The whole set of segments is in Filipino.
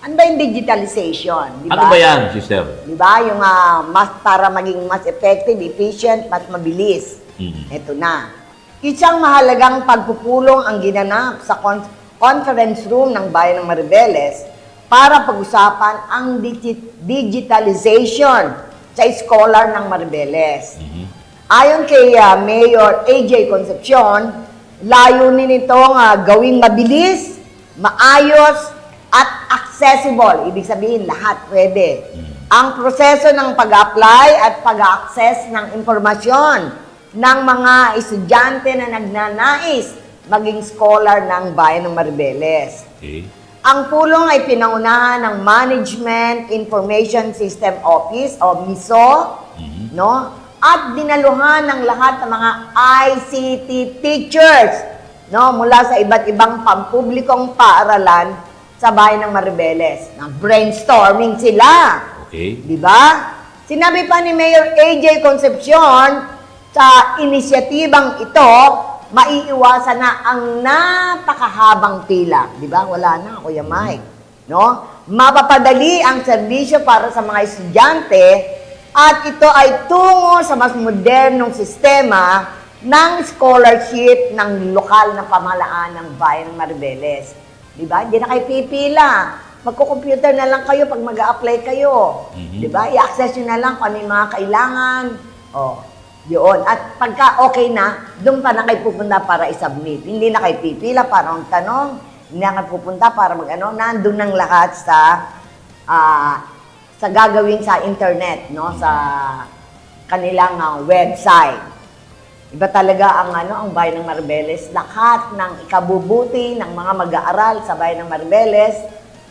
Ano ba yung digitalization? Di Ano ba yan, sister? Di ba? Yung para maging mas effective, efficient, mas mabilis. Ito na. Isang mahalagang pagpupulong ang ginanap sa conference room ng Bayan ng Maribeles para pag-usapan ang digitalization sa scholar ng Maribeles. Ayon kay Mayor AJ Concepcion, layunin nitong gawing mabilis, maayos, at accessible. Ibig sabihin, lahat pwede. Ang proseso ng pag-apply at pag-access ng impormasyon ng mga estudyante na nagnanais maging scholar ng Bayan ng Maribeles. Okay. Ang pulong ay pinangunahan ng Management Information System Office o MISO, no? At dinaluhan ng lahat ng mga ICT teachers, no? Mula sa iba't ibang pampublikong paaralan sa Bayan ng Maribeles. Nag-brainstorming sila. Okay. Di ba? Sinabi pa ni Mayor AJ Concepcion, sa inisyatibang ito, maiiwasan na ang napakahabang pila. Di ba? Wala na, Kuya Mike. No? Mapapadali ang serbisyo para sa mga estudyante at ito ay tungo sa mas modernong sistema ng scholarship ng lokal na pamahalaan ng Bayan ng Maribeles. Di ba? Hindi na kayo pipila. Magko-computer na lang kayo pag mag-a-apply kayo. Di ba? I-access nyo na lang kung ano yung mga kailangan. Oh, yun. At pagka okay na, doon pa na kayo pupunta para i-submit. Hindi na kayo pipila para ang tanong. Hindi na kayo pupunta para mag-ano. Nandun ng lahat sa gagawin sa internet, no? Sa kanilang website. Iba talaga ang Bayan ng Maribeles. Lahat ng ikabubuti ng mga mag-aaral sa Bayan ng Maribeles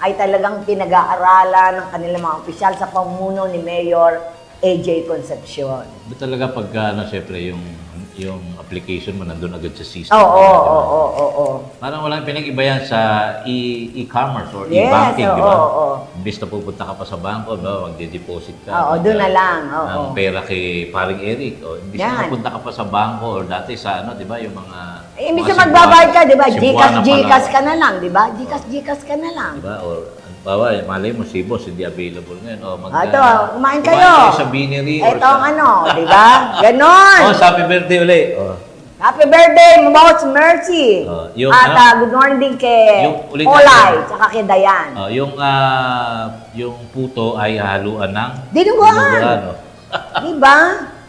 ay talagang pinag-aaralan ng kanilang mga opisyal sa pamuno ni Mayor AJ Concepcion. Iba talaga pagka, siyempre, yung application mo nandun agad sa system. Oo. Parang walang pinag-iba yan sa e-commerce or Yes, e-banking, di ba? oo. Imbis na pupunta ka pa sa bangko, no? Magde-deposit ka. Oo, doon na lang. Oo. Ng pera kay paring Eric. O, imbis na Yan. pupunta ka pa sa bangko or dati sa di ba, yung mga... Imbis mga na magbabayad ka, di ba? Cebuana Gcash pala. ka na lang, di ba? Gcash ka na lang. Di ba? Or, bawa, malay mo, si boss, hindi available ngayon. O, Ito, kumain kayo. sa Binary or Ito di ba? Ganon. happy birthday ulit. Oh. Happy birthday, Boss Mercy. Yung, At good morning kay yung ulit Olay, natin. tsaka kay Dayan. Yung puto ay haluan ng Dinuguan. dinuguan, oh. Di ba?